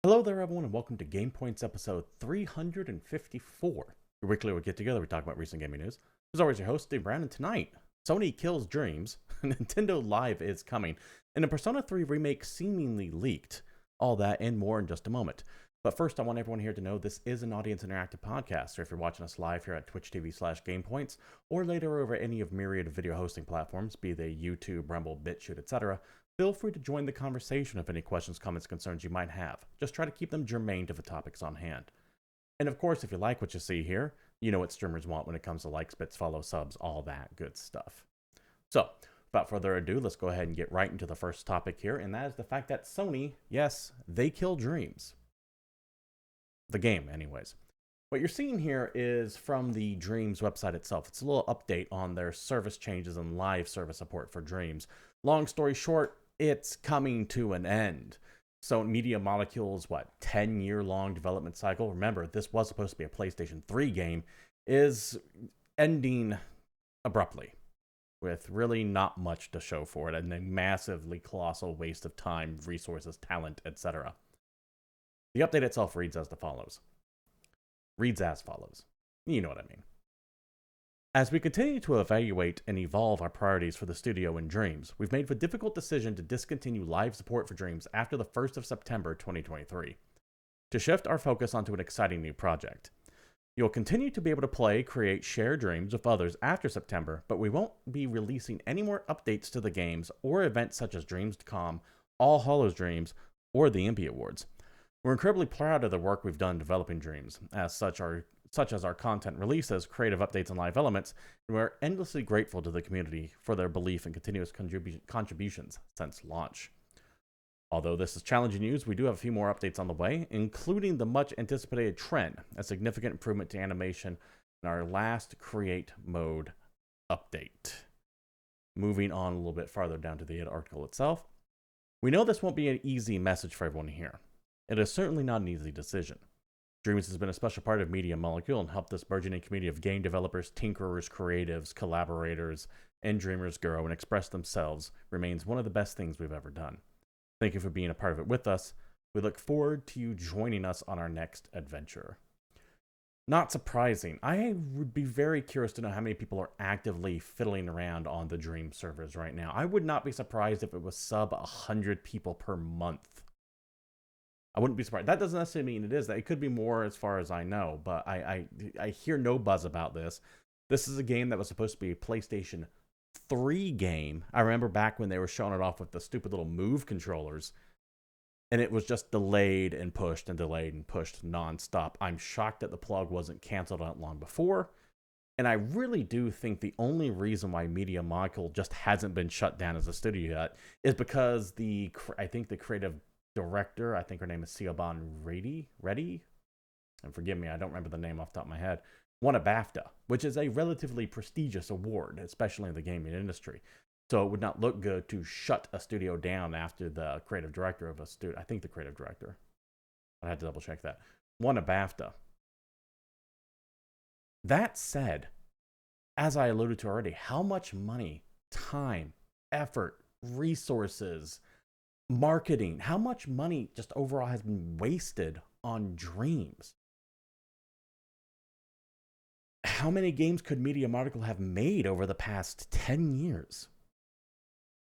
Hello there, everyone, and welcome to GamePoints episode 354. Your weekly we get together, we talk about recent gaming news. As always, your host, Steve Brown, and tonight, Sony kills dreams, Nintendo Live is coming, and a Persona 3 remake seemingly leaked. All that and more in just a moment. But first, I want everyone here to know this is an audience interactive podcast, so if you're watching us live here at Twitch TV/GamePoints, or later over any of myriad of video hosting platforms, be they YouTube, Rumble, BitChute, etc., feel free to join the conversation if any questions, comments, concerns you might have. Just try to keep them germane to the topics on hand. And of course, if you like what you see here, you know what streamers want when it comes to likes, bits, follow, subs, all that good stuff. So, without further ado, let's go ahead and get right into the first topic here, and that is the fact that Sony, yes, they kill dreams. The game, anyways. What you're seeing here is from the Dreams website itself. It's a little update on their service changes and live service support for Dreams. Long story short, it's coming to an end. So Media Molecule's, 10-year-long development cycle? Remember, this was supposed to be a PlayStation 3 game, is ending abruptly, with really not much to show for it, and a massively colossal waste of time, resources, talent, etc. The update itself reads as follows. You know what I mean. As we continue to evaluate and evolve our priorities for the studio in Dreams, we've made the difficult decision to discontinue live support for Dreams after the 1st of September 2023, to shift our focus onto an exciting new project. You'll continue to be able to play, create, share Dreams with others after September, but we won't be releasing any more updates to the games or events such as Dreams.com, All Hallows Dreams, or the MP Awards. We're incredibly proud of the work we've done developing Dreams, such as our content releases, creative updates, and live elements, and we're endlessly grateful to the community for their belief and continuous contributions since launch. Although this is challenging news, we do have a few more updates on the way, including the much anticipated trend, a significant improvement to animation in our last Create mode update. Moving on a little bit farther down to the article itself, we know this won't be an easy message for everyone to hear. It is certainly not an easy decision. Dreams has been a special part of Media Molecule and helped this burgeoning community of game developers, tinkerers, creatives, collaborators, and dreamers grow and express themselves. Remains one of the best things we've ever done. Thank you for being a part of it with us. We look forward to you joining us on our next adventure. Not surprising. I would be very curious to know how many people are actively fiddling around on the Dream servers right now. I would not be surprised if it was sub 100 people per month. I wouldn't be surprised. That doesn't necessarily mean it is. It could be more as far as I know, but I hear no buzz about this. This is a game that was supposed to be a PlayStation 3 game. I remember back when they were showing it off with the stupid little Move controllers, and it was just delayed and pushed and delayed and pushed nonstop. I'm shocked that the plug wasn't canceled out long before, and I really do think the only reason why Media Molecule just hasn't been shut down as a studio yet is because I think the creative director, I think her name is Siobhan Reddy, and forgive me, I don't remember the name off the top of my head, won a BAFTA, which is a relatively prestigious award, especially in the gaming industry. So it would not look good to shut a studio down after the creative director of a studio, I think the creative director, I had to double check that, won a BAFTA. That said, as I alluded to already, how much money, time, effort, resources, marketing, how much money just overall has been wasted on Dreams? How many games could Media Molecule have made over the past 10 years?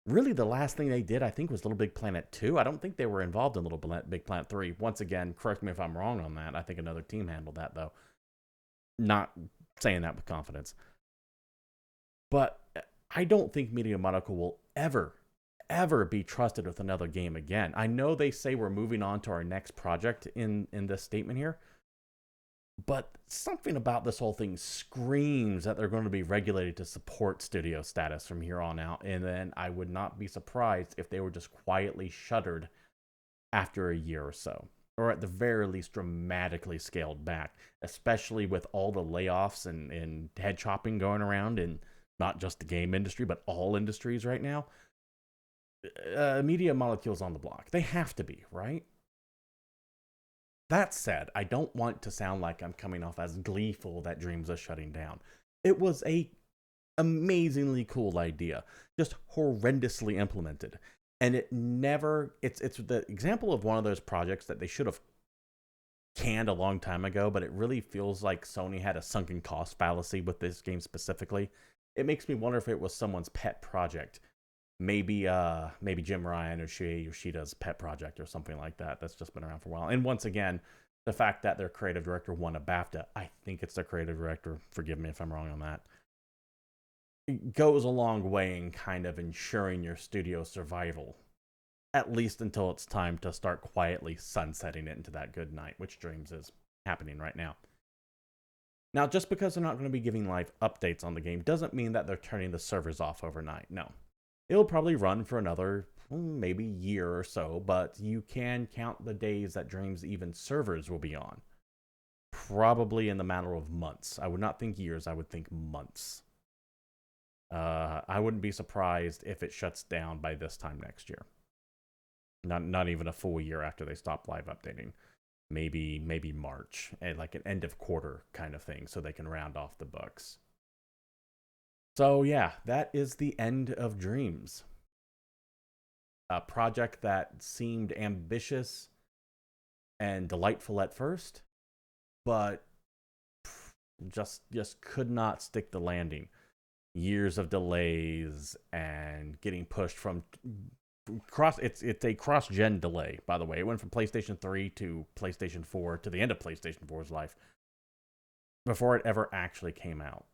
Really, the last thing they did, I think, was Little Big Planet 2. I don't think they were involved in Little Big Planet 3. Once again, correct me if I'm wrong on that. I think another team handled that, though. Not saying that with confidence. But I don't think Media Molecule will ever be trusted with another game again. I know they say we're moving on to our next project in this statement here, but something about this whole thing screams that they're going to be regulated to support studio status from here on out, and then I would not be surprised if they were just quietly shuttered after a year or so, or at the very least dramatically scaled back, especially with all the layoffs and head chopping going around in not just the game industry, but all industries right now. Media Molecule's on the block. They have to be, right? That said, I don't want to sound like I'm coming off as gleeful that Dreams are shutting down. It was a amazingly cool idea, just horrendously implemented. And it never, it's the example of one of those projects that they should have canned a long time ago, but it really feels like Sony had a sunken cost fallacy with this game specifically. It makes me wonder if it was someone's pet project. Maybe Jim Ryan or Shuei Yoshida's pet project or something like that that's just been around for a while. And once again, the fact that their creative director won a BAFTA, I think it's their creative director, forgive me if I'm wrong on that, it goes a long way in kind of ensuring your studio's survival, at least until it's time to start quietly sunsetting it into that good night, which Dreams is happening right now. Now, just because they're not going to be giving live updates on the game doesn't mean that they're turning the servers off overnight. No. It'll probably run for another maybe year or so, but you can count the days that Dreams even servers will be on. Probably in the matter of months. I would not think years, I would think months. I wouldn't be surprised if it shuts down by this time next year. Not even a full year after they stop live updating. Maybe March, like an end of quarter kind of thing, so they can round off the books. So yeah, that is the end of Dreams. A project that seemed ambitious and delightful at first, but just could not stick the landing. Years of delays and getting pushed from it's a cross-gen delay, by the way. It went from PlayStation 3 to PlayStation 4 to the end of PlayStation 4's life before it ever actually came out.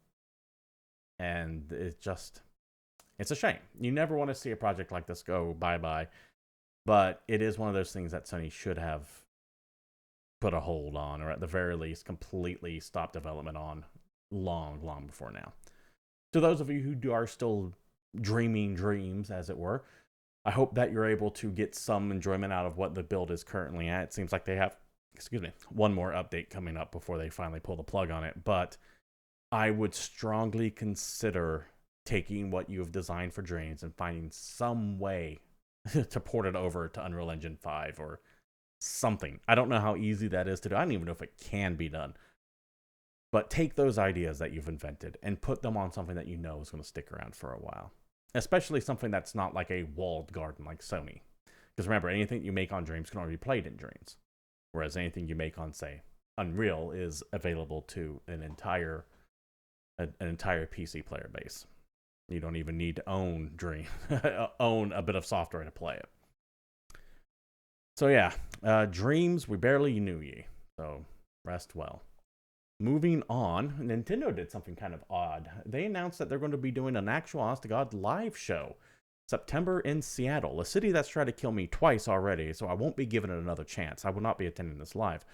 And it's a shame. You never want to see a project like this go bye-bye, but it is one of those things that Sony should have put a hold on, or at the very least completely stopped development on long before now. To those of you who are still dreaming dreams, as it were, I hope that you're able to get some enjoyment out of what the build is currently at. It seems like they have, one more update coming up before they finally pull the plug on it. But I would strongly consider taking what you have designed for Dreams and finding some way to port it over to Unreal Engine 5 or something. I don't know how easy that is to do. I don't even know if it can be done. But take those ideas that you've invented and put them on something that you know is going to stick around for a while. Especially something that's not like a walled garden like Sony. Because remember, anything you make on Dreams can already be played in Dreams. Whereas anything you make on, say, Unreal is available to an entire PC player base. You don't even need to own own a bit of software to play it. So yeah, Dreams, we barely knew ye. So rest well. Moving on, Nintendo did something kind of odd. They announced that they're going to be doing an actual honest-to-God live show. September in Seattle, a city that's tried to kill me twice already, so I won't be giving it another chance. I will not be attending this live.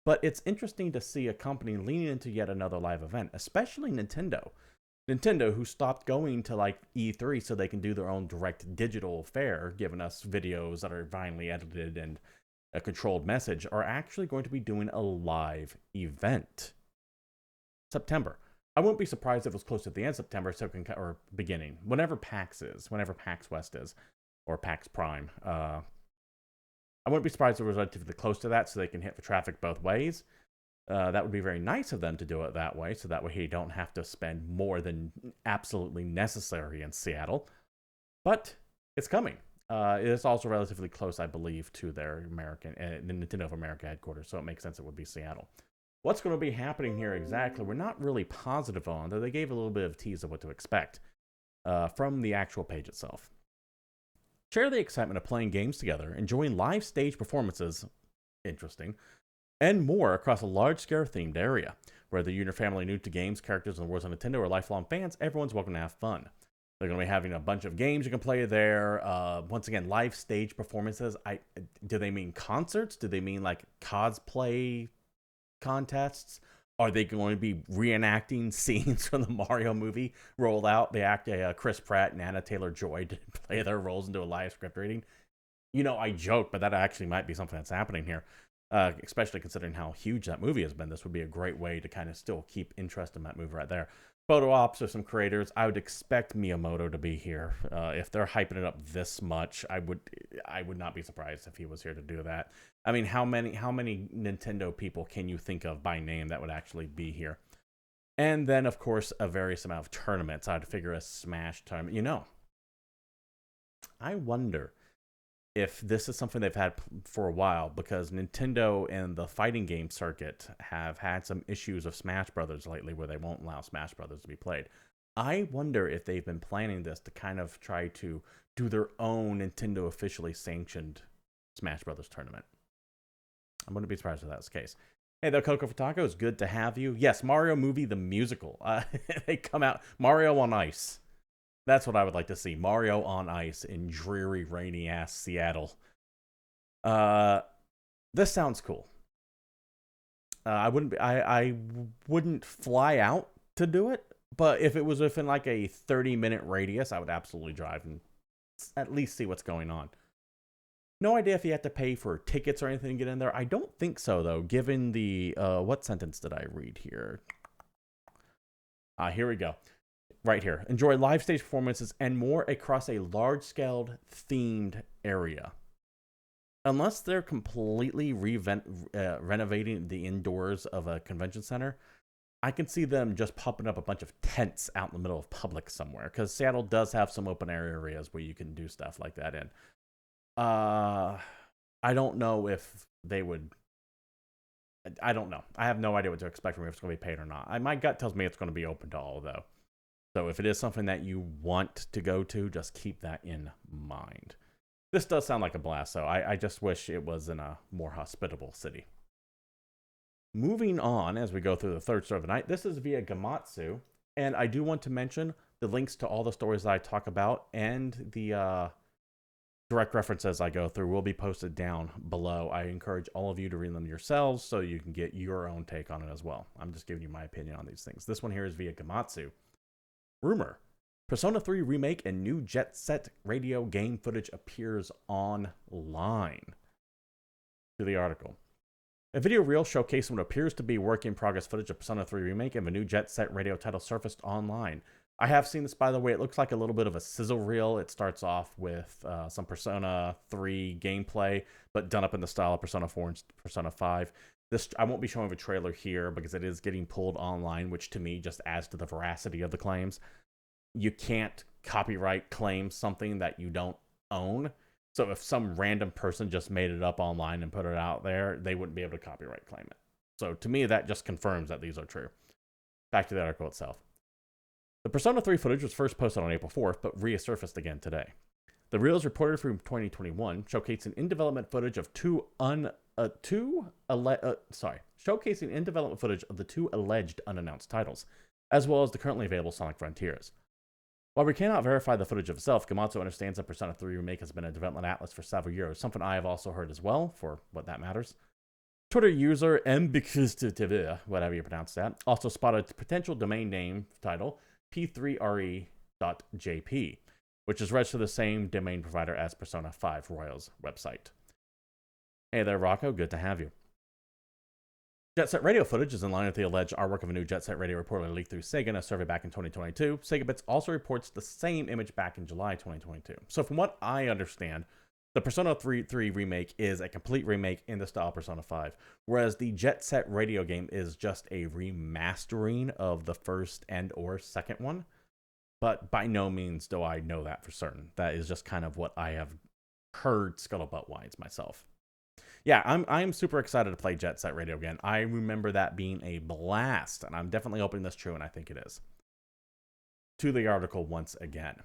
But it's interesting to see a company leaning into yet another live event, especially Nintendo. Nintendo, who stopped going to like E3 so they can do their own direct digital fair, giving us videos that are finely edited and a controlled message, are actually going to be doing a live event. September. I wouldn't be surprised if it was close to the end of September or beginning. Whenever PAX West is, or PAX Prime. I wouldn't be surprised if it was relatively close to that so they can hit the traffic both ways. That would be very nice of them to do it that way, so that way you don't have to spend more than absolutely necessary in Seattle. But it's coming. It is also relatively close, I believe, to their the Nintendo of America headquarters, so it makes sense it would be Seattle. What's going to be happening here exactly, we're not really positive on, though they gave a little bit of a tease of what to expect from the actual page itself. Share the excitement of playing games together, enjoying live stage performances, interesting, and more across a large-scale themed area. Whether you and your family are new to games, characters, and worlds of Nintendo, or lifelong fans, everyone's welcome to have fun. They're going to be having a bunch of games you can play there. Once again, live stage performances. Do they mean concerts? Do they mean like cosplay contests? Are they going to be reenacting scenes from the Mario movie rolled out? They act Chris Pratt and Anna Taylor-Joy to play their roles into a live script reading. You know, I joke, but that actually might be something that's happening here. Especially considering how huge that movie has been. This would be a great way to kind of still keep interest in that movie right there. Photo ops of some creators. I would expect Miyamoto to be here. If they're hyping it up this much, I would not be surprised if he was here to do that. I mean, how many Nintendo people can you think of by name that would actually be here? And then, of course, a various amount of tournaments. I'd figure a Smash tournament. You know, I wonder if this is something they've had for a while, because Nintendo and the fighting game circuit have had some issues of Smash Brothers lately where they won't allow Smash Brothers to be played. I wonder if they've been planning this to kind of try to do their own Nintendo officially sanctioned Smash Brothers tournament. I wouldn't be surprised if that's the case. Hey there, Coco for Tacos. Good to have you. Yes, Mario movie, the musical. They come out. Mario on Ice. That's what I would like to see. Mario on Ice in dreary, rainy-ass Seattle. This sounds cool. I wouldn't fly out to do it, but if it was within like a 30-minute radius, I would absolutely drive and at least see what's going on. No idea if you have to pay for tickets or anything to get in there. I don't think so, though, given the... what sentence did I read here? Here we go. Right here. Enjoy live stage performances and more across a large-scale themed area. Unless they're completely renovating the indoors of a convention center, I can see them just popping up a bunch of tents out in the middle of public somewhere. Because Seattle does have some open areas where you can do stuff like that in. I don't know if they would... I don't know. I have no idea what to expect from me, if it's going to be paid or not. My gut tells me it's going to be open to all, though. So if it is something that you want to go to, just keep that in mind. This does sound like a blast, though. I just wish it was in a more hospitable city. Moving on, as we go through the third story of the night, this is via Gamatsu. And I do want to mention the links to all the stories that I talk about and the direct references I go through will be posted down below. I encourage all of you to read them yourselves so you can get your own take on it as well. I'm just giving you my opinion on these things. This one here is via Gamatsu. Rumor. Persona 3 Remake and new Jet Set Radio game footage appears online. To the article. A video reel showcasing what appears to be work-in-progress footage of Persona 3 Remake and the new Jet Set Radio title surfaced online. I have seen this, by the way. It looks like a little bit of a sizzle reel. It starts off with some Persona 3 gameplay, but done up in the style of Persona 4 and Persona 5. I won't be showing a trailer here because it is getting pulled online, which to me just adds to the veracity of the claims. You can't copyright claim something that you don't own. So if some random person just made it up online and put it out there, they wouldn't be able to copyright claim it. So to me, that just confirms that these are true. Back to the article itself. The Persona 3 footage was first posted on April 4th, but resurfaced again today. The reel is reported from 2021, showcasing in-development footage of showcasing in-development footage of the two alleged unannounced titles, as well as the currently available Sonic Frontiers. While we cannot verify the footage itself, Gamatsu understands that Persona 3 Remake has been a development atlas for several years, something I have also heard as well, for what that matters. Twitter user mbxtv, whatever you pronounce that, also spotted potential domain name title p3re.jp, which is registered to the same domain provider as Persona 5 Royal's website. Hey there, Rocco. Good to have you. Jet Set Radio footage is in line with the alleged artwork of a new Jet Set Radio reportedly leaked through Sega in a survey back in 2022. Sega Bits also reports the same image back in July 2022. So from what I understand, the Persona 3 remake is a complete remake in the style of Persona 5, whereas the Jet Set Radio game is just a remastering of the first and or second one. But by no means do I know that for certain. That is just kind of what I have heard scuttlebutt-wise myself. Yeah, I'm super excited to play Jet Set Radio again. I remember that being a blast, and I'm definitely hoping that's true, and I think it is. To the article once again.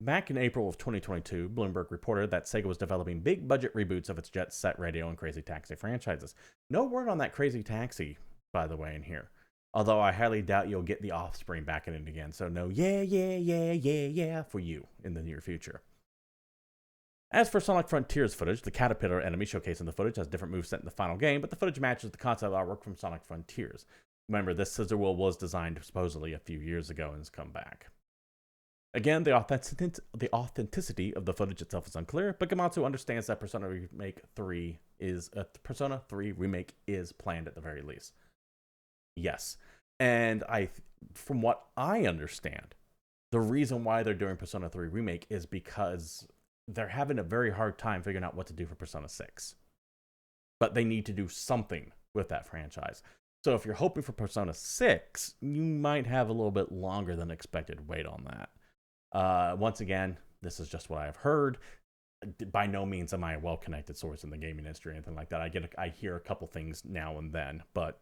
Back in April of 2022, Bloomberg reported that Sega was developing big-budget reboots of its Jet Set Radio and Crazy Taxi franchises. No word on that Crazy Taxi, by the way, in here. Although I highly doubt you'll get the Offspring back in it again, so no yeah for you in the near future. As for Sonic Frontiers footage, the caterpillar enemy showcased in the footage has different moveset in the final game, but the footage matches the concept artwork from Sonic Frontiers. Remember, this scissor wheel was designed supposedly a few years ago and has come back. Again, the authenticity of the footage itself is unclear, but Gamatsu understands that Persona 3 Remake is planned at the very least. Yes, and from what I understand, the reason why they're doing Persona 3 Remake is because they're having a very hard time figuring out what to do for Persona 6. But they need to do something with that franchise. So if you're hoping for Persona 6, you might have a little bit longer than expected wait on that. Once again, this is just what I've heard. by no means am I a well-connected source in the gaming industry or anything like that. I hear a couple things now and then, but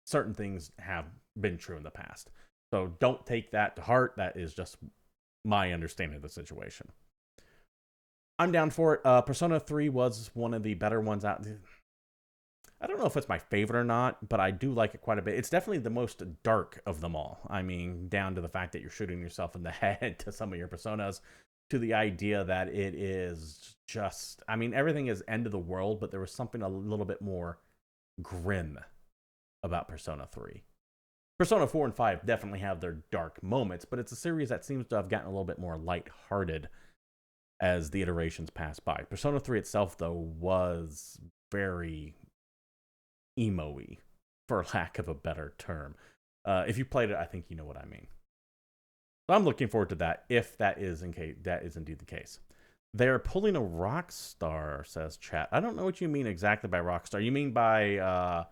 certain things have been true in the past. So don't take that to heart. That is just my understanding of the situation. I'm down for it. Persona 3 was one of the better ones out. I don't know if it's my favorite or not, but I do like it quite a bit. It's definitely the most dark of them all. I mean, down to the fact that you're shooting yourself in the head to some of your personas, to the idea that it is just, I mean, everything is end of the world, but there was something a little bit more grim about Persona 3. Persona 4 and 5 definitely have their dark moments, but it's a series that seems to have gotten a little bit more lighthearted as the iterations pass by. Persona 3 itself, though, was very emo-y, for lack of a better term. If you played it, I think you know what I mean. So I'm looking forward to that, if that is indeed the case. They're pulling a Rockstar, says chat. I don't know what you mean exactly by Rockstar. You mean by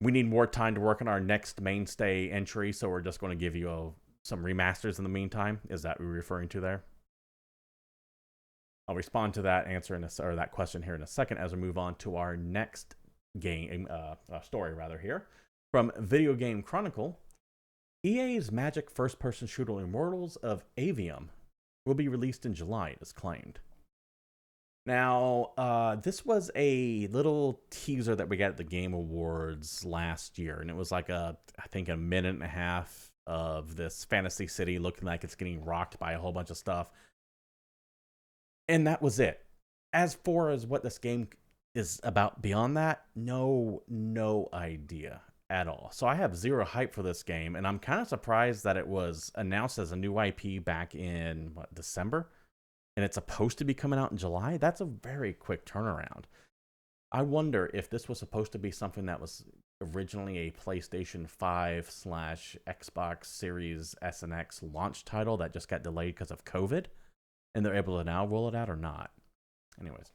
we need more time to work on our next mainstay entry, so we're just going to give you some remasters in the meantime? Is that what you're referring to there? I'll respond to that answer or that question here in a second as we move on to our next story here. From Video Game Chronicle, EA's Magic first-person shooter Immortals of Aveum will be released in July, it is claimed. Now, this was a little teaser that we got at the Game Awards last year, and it was like I think a minute and a half of this fantasy city looking like it's getting rocked by a whole bunch of stuff. And that was it. As far as what this game is about beyond that, no idea at all. So I have zero hype for this game, and I'm kind of surprised that it was announced as a new IP back in December, and it's supposed to be coming out in July. That's a very quick turnaround. I wonder if this was supposed to be something that was originally a PlayStation 5/Xbox Series S and X launch title that just got delayed because of COVID, and they're able to now roll it out or not. Anyways,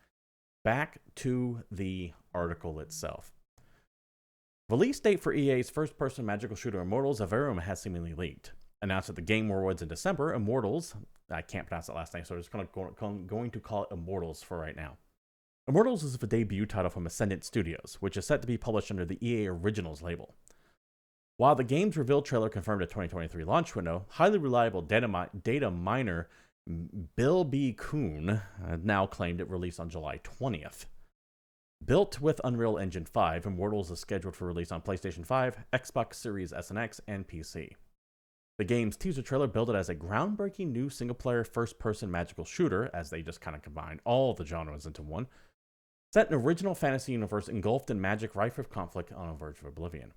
back to the article itself. Release date for EA's first-person magical shooter Immortals of Aveum has seemingly leaked. Announced at the Game Awards in December, Immortals, I can't pronounce that last name, so I'm just going to call it Immortals for right now. Immortals is a debut title from Ascendant Studios, which is set to be published under the EA Originals label. While the game's reveal trailer confirmed a 2023 launch window, highly reliable data miner Bill B. Kuhn now claimed it released on July 20th. Built with Unreal Engine 5, Immortals is scheduled for release on PlayStation 5, Xbox Series S and X, and PC. The game's teaser trailer billed it as a groundbreaking new single-player first-person magical shooter, as they just kind of combined all the genres into one, set in an original fantasy universe engulfed in magic rife with conflict on the verge of oblivion.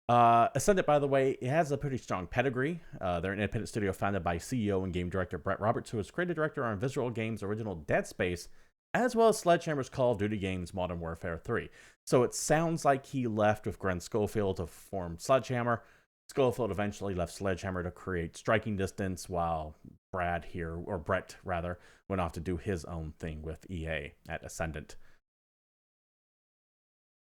Ascendant, by the way, it has a pretty strong pedigree. They're an independent studio founded by CEO and game director Brett Roberts, who was creative director on Visual Games' original Dead Space, as well as Sledgehammer's Call of Duty games Modern Warfare 3. So it sounds like he left with Glenn Schofield to form Sledgehammer. Schofield eventually left Sledgehammer to create Striking Distance, while Brett went off to do his own thing with EA at Ascendant.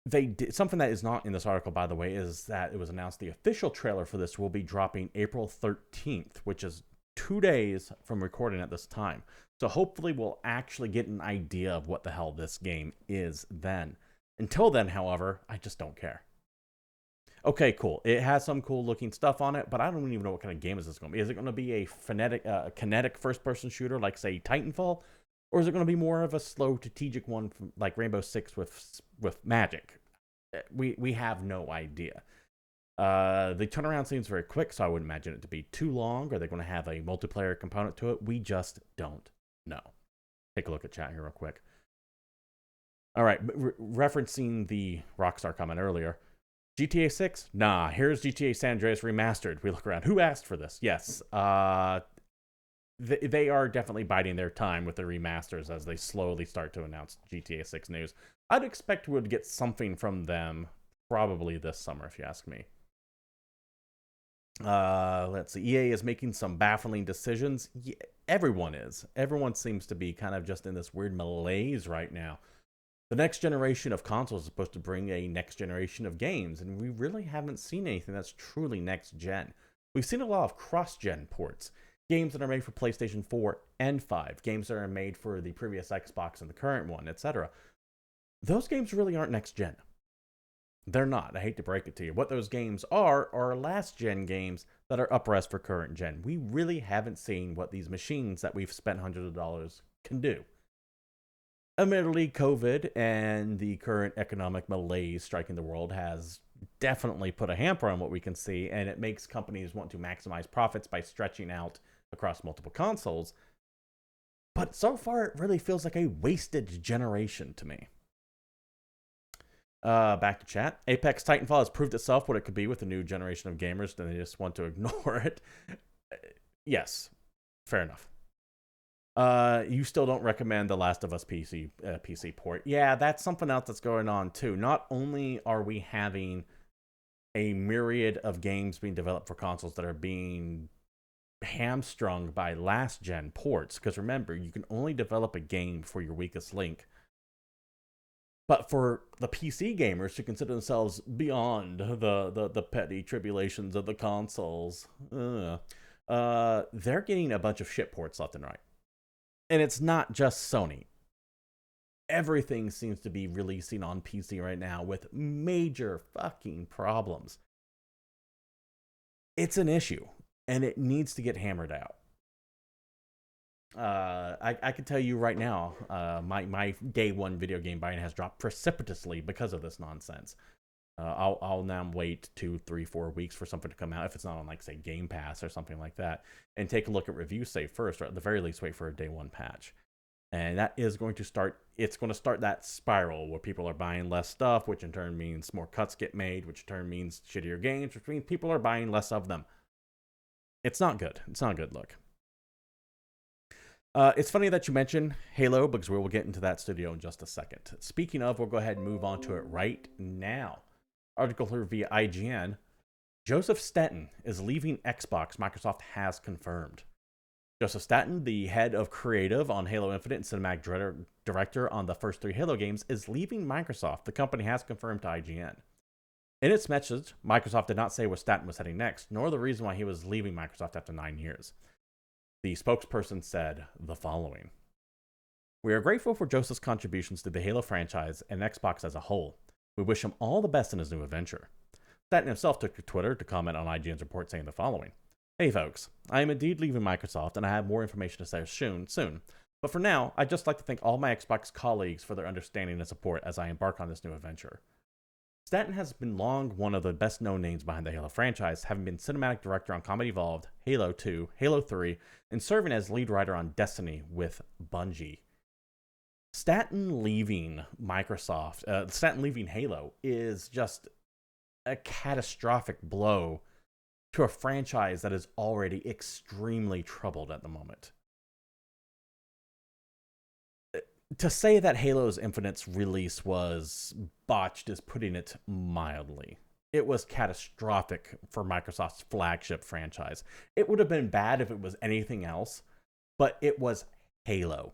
They did something that is not in this article, by the way, is that it was announced the official trailer for this will be dropping April 13th, which is 2 days from recording at this time. So hopefully we'll actually get an idea of what the hell this game is then. Until then, however, I just don't care. Okay, cool. It has some cool looking stuff on it, but I don't even know what kind of game is this going to be. Is it going to be a kinetic first-person shooter like, say, Titanfall? Or is it going to be more of a slow, strategic one like Rainbow Six with magic? We have no idea. The turnaround seems very quick, so I wouldn't imagine it to be too long. Are they going to have a multiplayer component to it? We just don't know. Take a look at chat here real quick. All right, referencing the Rockstar comment earlier. GTA 6? Nah, here's GTA San Andreas Remastered. We look around. Who asked for this? Yes. They are definitely biding their time with the remasters as they slowly start to announce GTA 6 news. I'd expect we would get something from them probably this summer, if you ask me. Let's see. EA is making some baffling decisions. Yeah, everyone is. Everyone seems to be kind of just in this weird malaise right now. The next generation of consoles is supposed to bring a next generation of games, and we really haven't seen anything that's truly next gen. We've seen a lot of cross-gen ports. games that are made for PlayStation 4 and 5, games that are made for the previous Xbox and the current one, etc. Those games really aren't next gen. They're not. I hate to break it to you. What those games are last gen games that are up-res for current gen. We really haven't seen what these machines that we've spent hundreds of dollars can do. Admittedly, COVID and the current economic malaise striking the world has definitely put a hamper on what we can see, and it makes companies want to maximize profits by stretching out across multiple consoles. But so far, it really feels like a wasted generation to me. Back to chat. Apex Titanfall has proved itself what it could be with a new generation of gamers, and they just want to ignore it. Yes, fair enough. You still don't recommend the Last of Us PC port. Yeah, that's something else that's going on too. Not only are we having a myriad of games being developed for consoles that are being hamstrung by last gen ports, because remember, you can only develop a game for your weakest link. But for the PC gamers who consider themselves beyond the petty tribulations of the consoles, they're getting a bunch of shit ports left and right. And it's not just Sony. Everything seems to be releasing on PC right now with major fucking problems. It's an issue, and it needs to get hammered out. I can tell you right now, my day one video game buying has dropped precipitously because of this nonsense. I'll now wait 2, 3, 4 weeks for something to come out if it's not on, like, say, Game Pass or something like that, and take a look at reviews, say, first, or at the very least wait for a day one patch. And that is going to start, it's going to start that spiral where people are buying less stuff, which in turn means more cuts get made, which in turn means shittier games, which means people are buying less of them. It's not good. It's not a good look. It's funny that you mentioned Halo, because we will get into that studio in just a second. Speaking of, we'll go ahead and move on to it right now. Article here via IGN. Joseph Staten is leaving Xbox, Microsoft has confirmed. Joseph Staten, the head of creative on Halo Infinite and cinematic director on the first 3 Halo games, is leaving Microsoft, the company has confirmed to IGN. In its message, Microsoft did not say where Staten was heading next, nor the reason why he was leaving Microsoft after 9 years. The spokesperson said the following. We are grateful for Joseph's contributions to the Halo franchise and Xbox as a whole. We wish him all the best in his new adventure. Staten himself took to Twitter to comment on IGN's report saying the following. Hey folks, I am indeed leaving Microsoft and I have more information to say soon. But for now, I'd just like to thank all my Xbox colleagues for their understanding and support as I embark on this new adventure. Staten has been long one of the best known names behind the Halo franchise, having been cinematic director on Combat Evolved, Halo 2, Halo 3, and serving as lead writer on Destiny with Bungie. Staten leaving Microsoft, Staten leaving Halo is just a catastrophic blow to a franchise that is already extremely troubled at the moment. To say that Halo's Infinite's release was botched is putting it mildly. It was catastrophic for Microsoft's flagship franchise. It would have been bad if it was anything else, but it was Halo.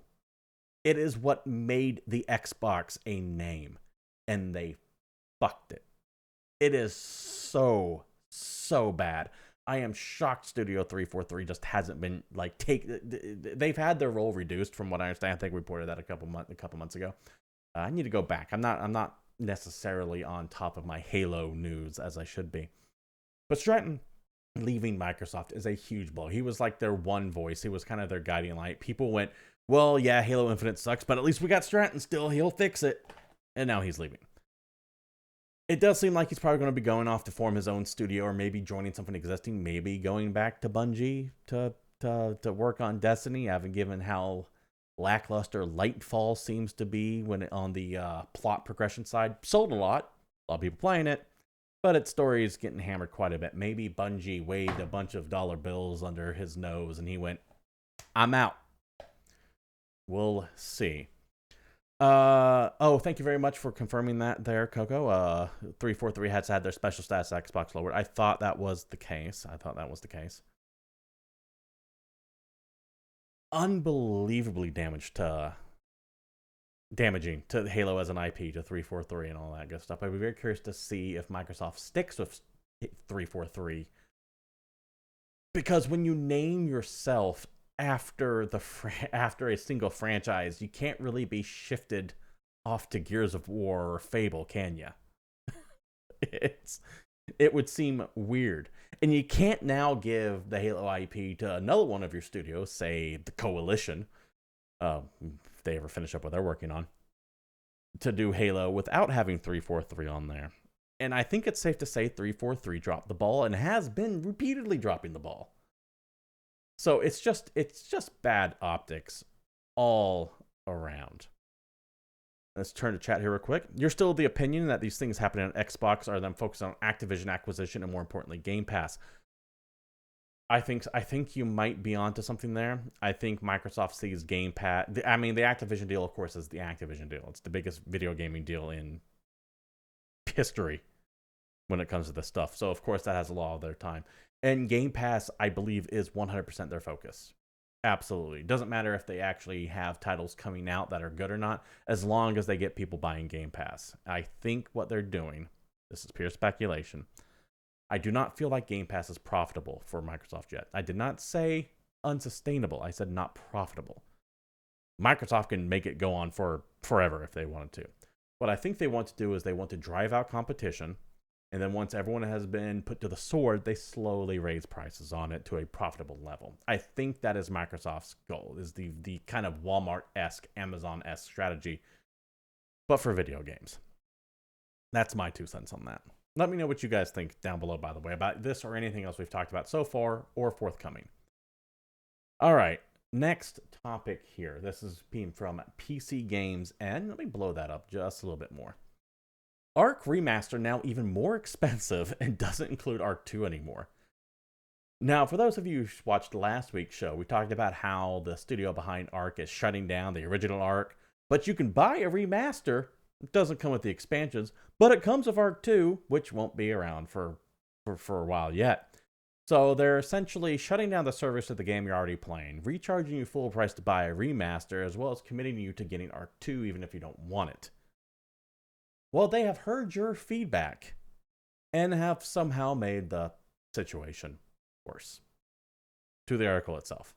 It is what made the Xbox a name, and they fucked it. It is so bad. I am shocked Studio 343 just hasn't been, like, they've had their role reduced from what I understand. I think we reported that a couple months ago. I need to go back. I'm not necessarily on top of my Halo news as I should be. But Stratton leaving Microsoft is a huge blow. He was like their one voice. He was kind of their guiding light. People went, well, yeah, Halo Infinite sucks, but at least we got Stratton still. He'll fix it. And now he's leaving. It does seem like he's probably going to be going off to form his own studio, or maybe joining something existing, maybe going back to Bungie to work on Destiny. I haven't given how lackluster Lightfall seems to be when on the plot progression side. Sold a lot of people playing it, but its story is getting hammered quite a bit. Maybe Bungie waved a bunch of dollar bills under his nose and he went, I'm out. We'll see. Thank you very much for confirming that there, Coco. 343 has had their special status Xbox lowered. I thought that was the case. Unbelievably damaging to Halo as an IP, to 343 and all that good stuff. I'd be very curious to see if Microsoft sticks with 343 Because when you name yourself after after a single franchise, you can't really be shifted off to Gears of War or Fable, can you? It would seem weird. And you can't now give the Halo IP to another one of your studios, say the Coalition, if they ever finish up what they're working on, to do Halo without having 343 on there. And I think it's safe to say 343 dropped the ball and has been repeatedly dropping the ball. So it's just bad optics all around. Let's turn to chat here real quick. You're still of the opinion that these things happening on Xbox are them focused on Activision acquisition and more importantly Game Pass. I think you might be onto something there. I think Microsoft sees Game Pass. I mean, the Activision deal, of course, is the Activision deal. It's the biggest video gaming deal in history when it comes to this stuff. So, of course, that has a lot of their time. And Game Pass, I believe, is 100% their focus. Absolutely. Doesn't matter if they actually have titles coming out that are good or not, as long as they get people buying Game Pass. I think what they're doing, this is pure speculation, I do not feel like Game Pass is profitable for Microsoft yet. I did not say unsustainable. I said not profitable. Microsoft can make it go on for forever if they wanted to. What I think they want to do is they want to drive out competition, and then once everyone has been put to the sword, they slowly raise prices on it to a profitable level. I think that is Microsoft's goal, is the kind of Walmart-esque, Amazon-esque strategy, but for video games. That's my 2 cents on that. Let me know what you guys think down below, by the way, about this or anything else we've talked about so far or forthcoming. All right, next topic here. This is from PC Games, and let me blow that up just a little bit more. Ark Remaster now even more expensive and doesn't include Ark 2 anymore. Now, for those of you who watched last week's show, we talked about how the studio behind Ark is shutting down the original Ark, but you can buy a remaster. It doesn't come with the expansions, but it comes with Ark 2, which won't be around for a while yet. So they're essentially shutting down the service of the game you're already playing, recharging you full price to buy a remaster, as well as committing you to getting Ark 2 even if you don't want it. Well, they have heard your feedback and have somehow made the situation worse. To the article itself.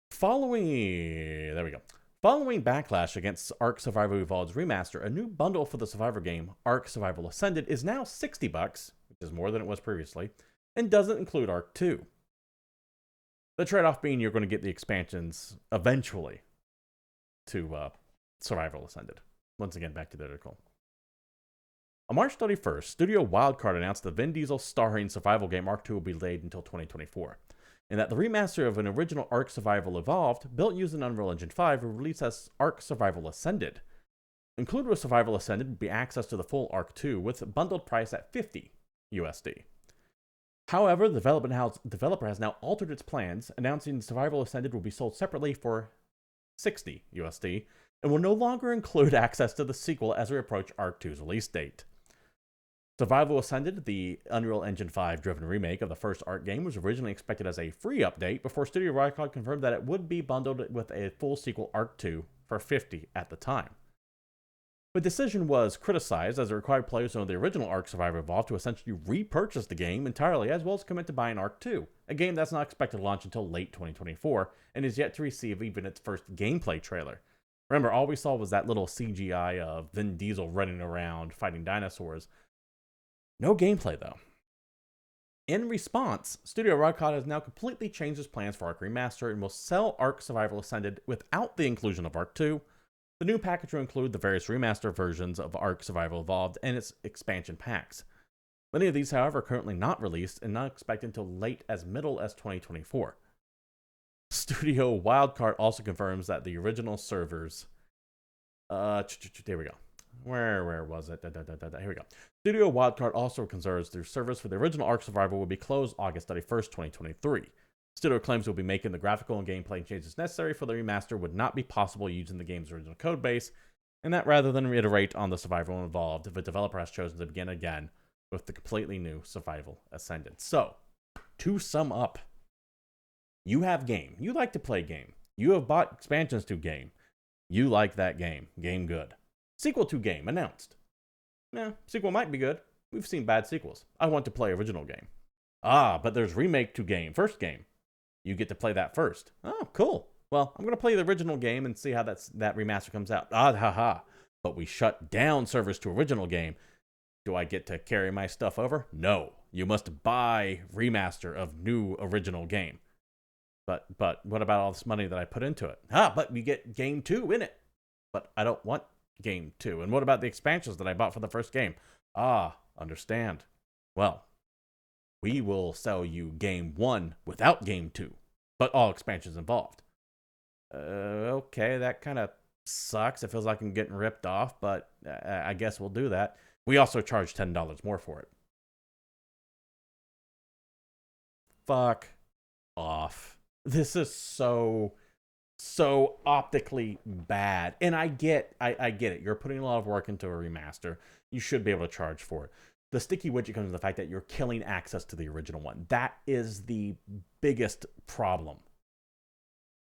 Following backlash against Ark Survival Evolved's remaster, a new bundle for the Survivor game, Ark Survival Ascended, is now $60, which is more than it was previously, and doesn't include Ark 2. The trade-off being you're going to get the expansions eventually to Survival Ascended. Once again, back to the article. On March 31st, Studio Wildcard announced the Vin Diesel starring survival game Ark 2 will be delayed until 2024, and that the remaster of an original Ark Survival Evolved, built using Unreal Engine 5, will release as Ark Survival Ascended. Included with Survival Ascended would be access to the full Ark 2 with a bundled price at $50 USD. However, the developer has now altered its plans, announcing Survival Ascended will be sold separately for $60 USD, and will no longer include access to the sequel as we approach Ark 2's release date. Survival Ascended, the Unreal Engine 5 driven remake of the first Ark game, was originally expected as a free update before Studio Wildcard confirmed that it would be bundled with a full sequel Ark 2 for $50 at the time. The decision was criticized as it required players who owned the original Ark Survival Evolved to essentially repurchase the game entirely, as well as commit to buying Ark 2, a game that's not expected to launch until late 2024 and is yet to receive even its first gameplay trailer. Remember, all we saw was that little CGI of Vin Diesel running around fighting dinosaurs. No gameplay, though. In response, Studio Wildcard has now completely changed its plans for Ark Remaster and will sell Ark Survival Ascended without the inclusion of Ark 2. The new package will include the various remaster versions of Ark Survival Evolved and its expansion packs. Many of these, however, are currently not released and not expected until late as middle as 2024. Studio Wildcard also confirms that the original servers... there we go. Where was it? Here we go. Studio Wildcard also concerns their servers for the original Ark Survival will be closed August 31st, 2023. Studio claims it will be making the graphical and gameplay changes necessary for the remaster would not be possible using the game's original codebase, and that rather than reiterate on the Survival Evolved, the developer has chosen to begin again with the completely new Survival Ascended. So, to sum up, you have game. You like to play game. You have bought expansions to game. You like that game. Game good. Sequel to game announced. Sequel might be good. We've seen bad sequels. I want to play original game. Ah, but there's Remake to game, first game. You get to play that first. Oh, cool. Well, I'm going to play the original game and see how that remaster comes out. Ah, haha. But we shut down servers to original game. Do I get to carry my stuff over? No. You must buy remaster of new original game. But what about all this money that I put into it? Ah, but you get game 2 in it. But I don't want game 2. And what about the expansions that I bought for the first game? Ah, understand. Well, we will sell you game 1 without game 2, but all expansions involved. Okay, that kind of sucks. It feels like I'm getting ripped off, but I guess we'll do that. We also charge $10 more for it. Fuck off. This is so optically bad. And I get it. You're putting a lot of work into a remaster. You should be able to charge for it. The sticky widget comes to the fact that you're killing access to the original one. That is the biggest problem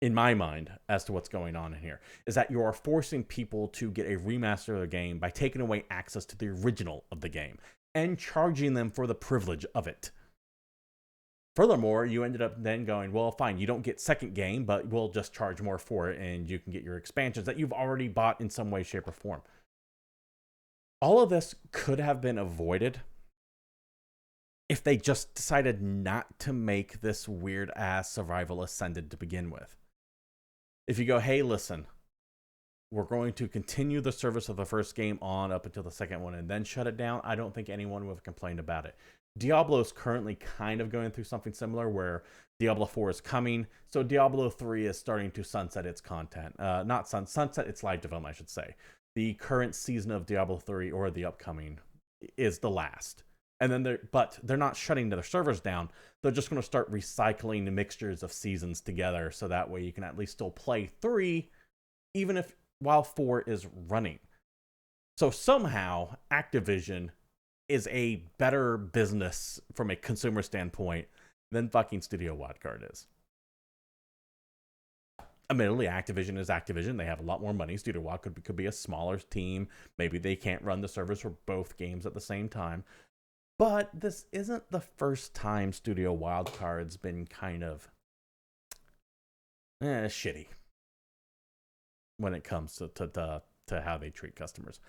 in my mind as to what's going on in here, is that you are forcing people to get a remaster of the game by taking away access to the original of the game and charging them for the privilege of it. Furthermore, you ended up then going, well, fine, you don't get second game, but we'll just charge more for it and you can get your expansions that you've already bought in some way, shape, or form. All of this could have been avoided if they just decided not to make this weird ass survival ascended to begin with. If you go, hey, listen, we're going to continue the service of the first game on up until the second one and then shut it down, I don't think anyone would have complained about it. Diablo is currently kind of going through something similar where Diablo 4 is coming, so Diablo 3 is starting to sunset its content. Sunset its live development, I should say. The current season of Diablo 3, or the upcoming, is the last. And then they're not shutting their servers down. They're just going to start recycling the mixtures of seasons together, so that way you can at least still play 3, even if while 4 is running. So somehow Activision is a better business from a consumer standpoint than fucking Studio Wildcard is. Admittedly, Activision is Activision. They have a lot more money. Studio Wildcard could be a smaller team. Maybe they can't run the servers for both games at the same time. But this isn't the first time Studio Wildcard's been kind of shitty when it comes to how they treat customers.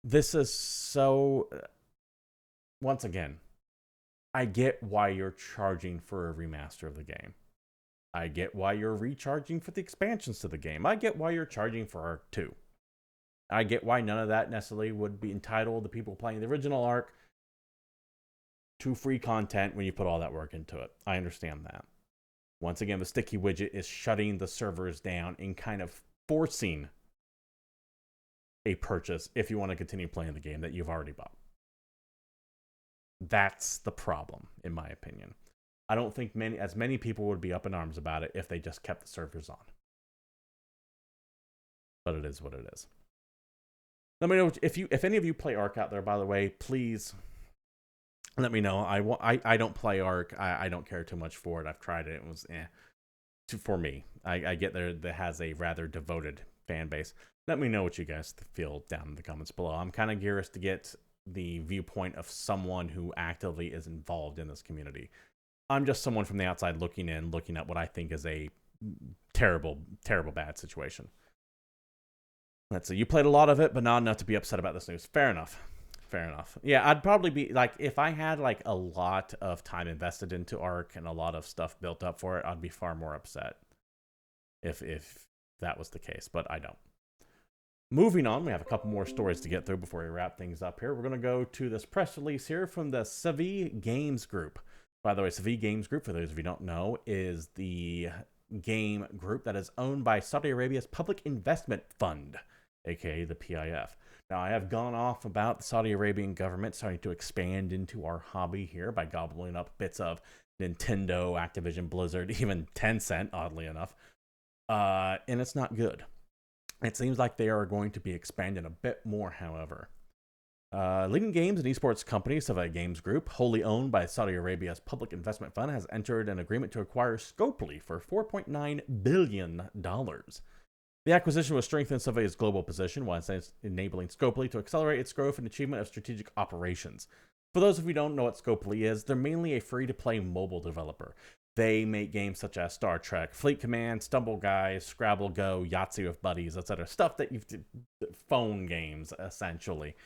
This is so... Once again, I get why you're charging for a remaster of the game. I get why you're recharging for the expansions to the game. I get why you're charging for Arc 2. I get why none of that necessarily would be entitled the people playing the original Arc to free content when you put all that work into it. I understand that. Once again, the sticky widget is shutting the servers down and kind of forcing a purchase if you want to continue playing the game that you've already bought. That's the problem, in my opinion. I don't think as many people would be up in arms about it if they just kept the servers on. But it is what it is. Let me know if any of you play Arc out there, by the way, please let me know. I don't play Arc. I don't care too much for it. I've tried it. It was for me. I get that has a rather devoted fan base. Let me know what you guys feel down in the comments below. I'm kind of curious to get the viewpoint of someone who actively is involved in this community. I'm just someone from the outside looking at what I think is a terrible, terrible bad situation. Let's see. You played a lot of it, but not enough to be upset about this news. Fair enough. Fair enough. Yeah, I'd probably be like, if I had like a lot of time invested into Arc and a lot of stuff built up for it, I'd be far more upset if that was the case, but I don't. Moving on, we have a couple more stories to get through before we wrap things up here. We're going to go to this press release here from the Savi Games Group. By the way, Savi Games Group, for those of you who don't know, is the game group that is owned by Saudi Arabia's Public Investment Fund, aka the PIF. Now, I have gone off about the Saudi Arabian government starting to expand into our hobby here by gobbling up bits of Nintendo, Activision, Blizzard, even Tencent, oddly enough. And it's not good. It seems like they are going to be expanding a bit more, however. Leading games and esports company, Savi Games Group, wholly owned by Saudi Arabia's Public Investment Fund, has entered an agreement to acquire Scopely for $4.9 billion. The acquisition will strengthen Savi's global position while enabling Scopely to accelerate its growth and achievement of strategic operations. For those of you who don't know what Scopely is, they're mainly a free-to-play mobile developer. They make games such as Star Trek, Fleet Command, Stumble Guys, Scrabble Go, Yahtzee with Buddies, etc. Stuff that you've phone games essentially.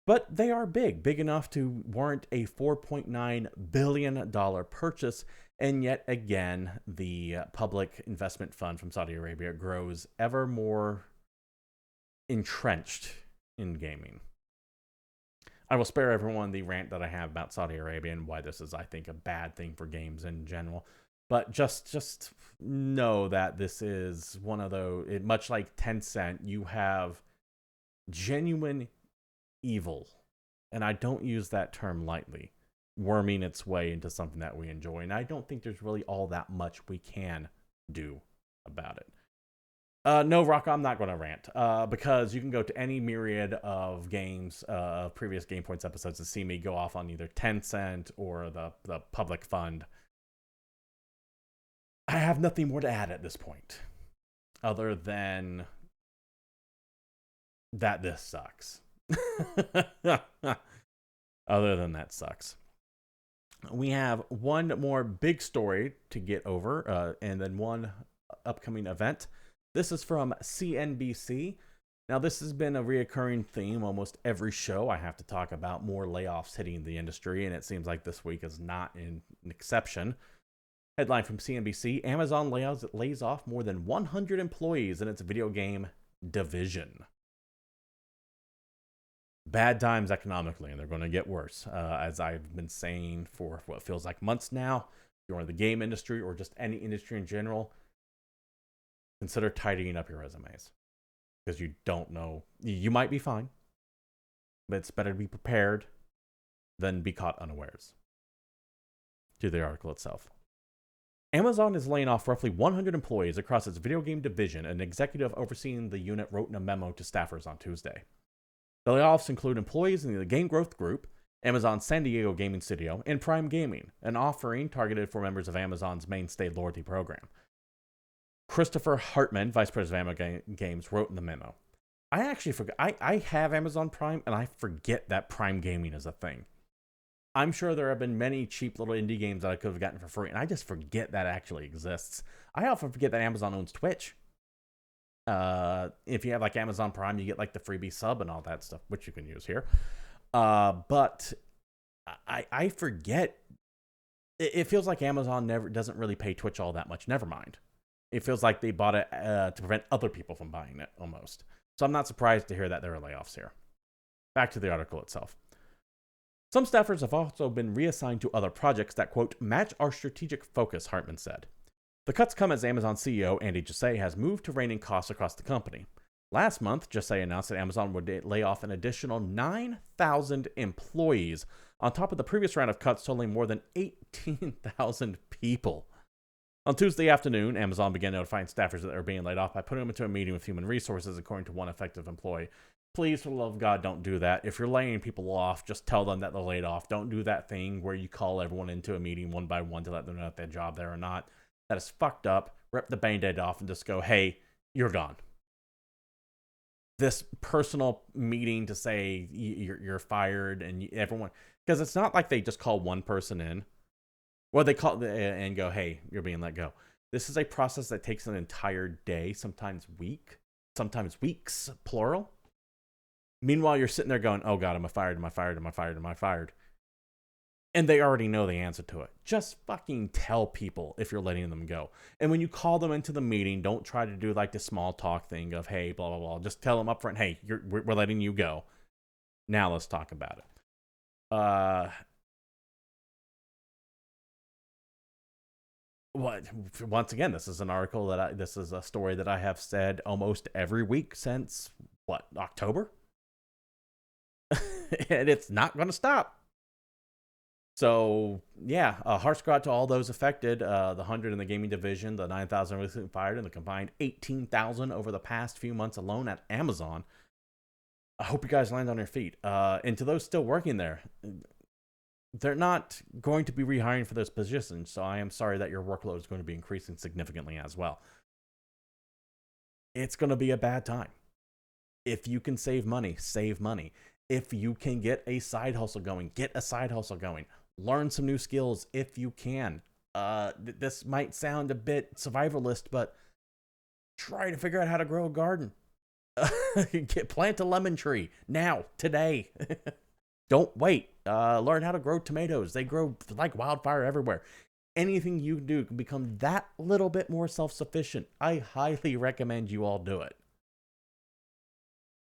But they are big enough to warrant a $4.9 billion purchase. And yet again, the public investment fund from Saudi Arabia grows ever more entrenched in gaming. I will spare everyone the rant that I have about Saudi Arabia and why this is, I think, a bad thing for games in general. But just know that this is one of those, much like Tencent, you have genuine evil, and I don't use that term lightly, worming its way into something that we enjoy. And I don't think there's really all that much we can do about it. No, Rock, I'm not going to rant because you can go to any myriad of games, previous GamePoints episodes, to see me go off on either Tencent or the public fund. I have nothing more to add at this point, other than that this sucks. Other than that sucks. We have one more big story to get over, and then one upcoming event. This is from CNBC. Now, this has been a reoccurring theme almost every show. I have to talk about more layoffs hitting the industry, and it seems like this week is not an exception. Headline from CNBC: Amazon lays off more than 100 employees in its video game division. Bad times economically, and they're going to get worse. As I've been saying for what feels like months now, if you're in the game industry or just any industry in general, consider tidying up your resumes, because you don't know. You might be fine, but it's better to be prepared than be caught unawares. To the article itself. Amazon is laying off roughly 100 employees across its video game division, an executive overseeing the unit wrote in a memo to staffers on Tuesday. The layoffs include employees in the Game Growth Group, Amazon's San Diego gaming studio, and Prime Gaming, an offering targeted for members of Amazon's mainstay loyalty program. Christopher Hartman, vice president of Amazon Games, wrote in the memo. I actually forgot. I have Amazon Prime, and I forget that Prime Gaming is a thing. I'm sure there have been many cheap little indie games that I could have gotten for free, and I just forget that actually exists. I often forget that Amazon owns Twitch. If you have like Amazon Prime, you get like the freebie sub and all that stuff, which you can use here. But I forget. It feels like Amazon doesn't really pay Twitch all that much. Never mind. It feels like they bought it to prevent other people from buying it almost. So I'm not surprised to hear that there are layoffs here. Back to the article itself. Some staffers have also been reassigned to other projects that, quote, match our strategic focus, Hartman said. The cuts come as Amazon CEO Andy Jassy has moved to rein in costs across the company. Last month, Jassy announced that Amazon would lay off an additional 9,000 employees on top of the previous round of cuts totaling more than 18,000 people. On Tuesday afternoon, Amazon began notifying staffers that they were being laid off by putting them into a meeting with human resources, according to one affected employee. Please, for the love of God, don't do that. If you're laying people off, just tell them that they're laid off. Don't do that thing where you call everyone into a meeting one by one to let them know if they have a job there or not. That is fucked up. Rip the Band-Aid off and just go, hey, you're gone. This personal meeting to say you're fired and everyone, because it's not like they just call one person in. Well, they call and go, hey, you're being let go. This is a process that takes an entire day, sometimes weeks, plural. Meanwhile, you're sitting there going, oh God, am I fired? Am I fired? Am I fired? Am I fired? And they already know the answer to it. Just fucking tell people if you're letting them go. And when you call them into the meeting, don't try to do like the small talk thing of, hey, blah, blah, blah. Just tell them up front, hey, we're letting you go. Now let's talk about it. Once again, this is an article this is a story that I have said almost every week since, October? And it's not going to stop. So, yeah, harsh go out to all those affected, the 100 in the gaming division, the 9,000 recently fired, and the combined 18,000 over the past few months alone at Amazon. I hope you guys land on your feet. And to those still working there, they're not going to be rehiring for those positions, so I am sorry that your workload is going to be increasing significantly as well. It's going to be a bad time. If you can save money, save money. If you can get a side hustle going, get a side hustle going. Learn some new skills if you can. This might sound a bit survivalist, but try to figure out how to grow a garden. Plant a lemon tree now, today. Don't wait. Learn how to grow tomatoes. They grow like wildfire everywhere. Anything you do can become that little bit more self-sufficient. I highly recommend you all do it.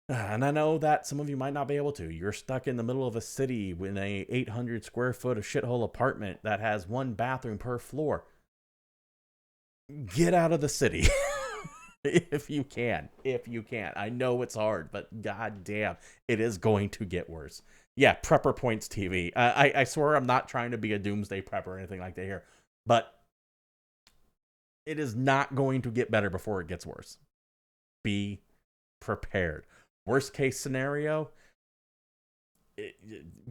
And I know that some of you might not be able to. You're stuck in the middle of a city in a 800 square foot shithole apartment that has one bathroom per floor. Get out of the city. If you can. I know it's hard, but goddamn, it is going to get worse. Yeah, Prepper Points TV. I swear I'm not trying to be a doomsday prepper or anything like that here, but it is not going to get better before it gets worse. Be prepared. Worst case scenario,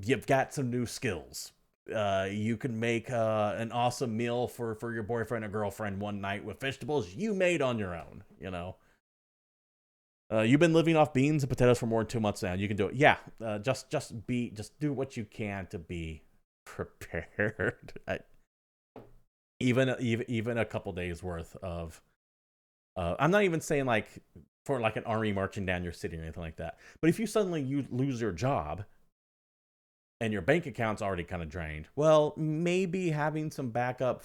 you've got some new skills. You can make an awesome meal for your boyfriend or girlfriend one night with vegetables you made on your own, you know. You've been living off beans and potatoes for more than 2 months now. You can do it. Yeah, just do what you can to be prepared. Even a couple days worth of. I'm not even saying like for like an army marching down your city or anything like that. But if you suddenly lose your job and your bank account's already kind of drained, well, maybe having some backup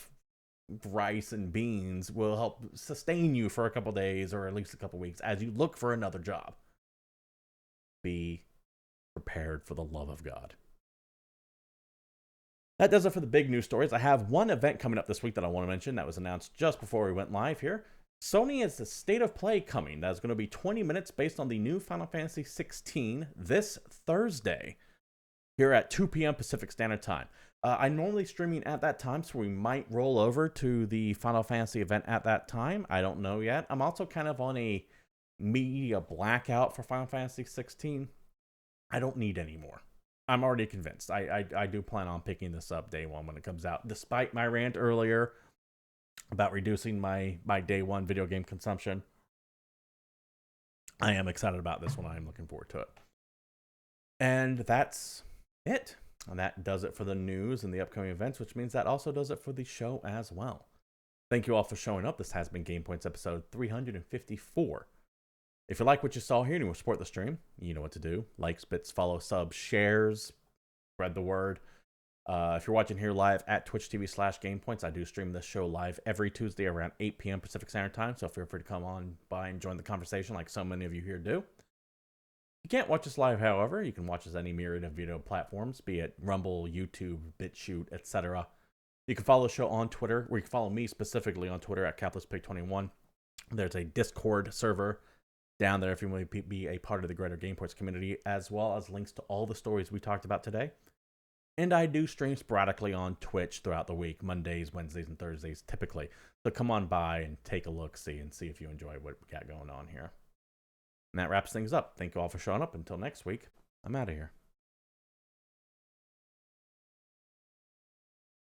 rice and beans will help sustain you for a couple days or at least a couple weeks as you look for another job. Be prepared, for the love of God. That does it for the big news stories. I have one event coming up this week that I want to mention that was announced just before we went live here. Sony has the State of Play coming. That's going to be 20 minutes based on the new Final Fantasy 16 this Thursday here at 2 p.m. Pacific Standard Time. I'm normally streaming at that time, so we might roll over to the Final Fantasy event at that time. I don't know yet. I'm also kind of on a media blackout for Final Fantasy 16. I don't need any more. I'm already convinced. I do plan on picking this up day one when it comes out, despite my rant earlier about reducing my day one video game consumption. I am excited about this one. I am looking forward to it. And that's it. And that does it for the news and the upcoming events, which means that also does it for the show as well. Thank you all for showing up. This has been GamePoints episode 354. If you like what you saw here and you want to support the stream, you know what to do. Likes, bits, follow, subs, shares, spread the word. If you're watching here live at Twitch TV/GamePoints, I do stream this show live every Tuesday around 8 p.m. Pacific Standard Time, so feel free to come on by and join the conversation like so many of you here do. If you can't watch us live, however, you can watch us any myriad of video platforms, be it Rumble, YouTube, BitChute, etc. You can follow the show on Twitter, or you can follow me specifically on Twitter at CapitalistPig21. There's a Discord server down there if you want to be a part of the greater GamePoints community, as well as links to all the stories we talked about today. And I do stream sporadically on Twitch throughout the week, Mondays, Wednesdays, and Thursdays, typically. So come on by and take a look, see if you enjoy what we got going on here. And that wraps things up. Thank you all for showing up. Until next week, I'm out of here.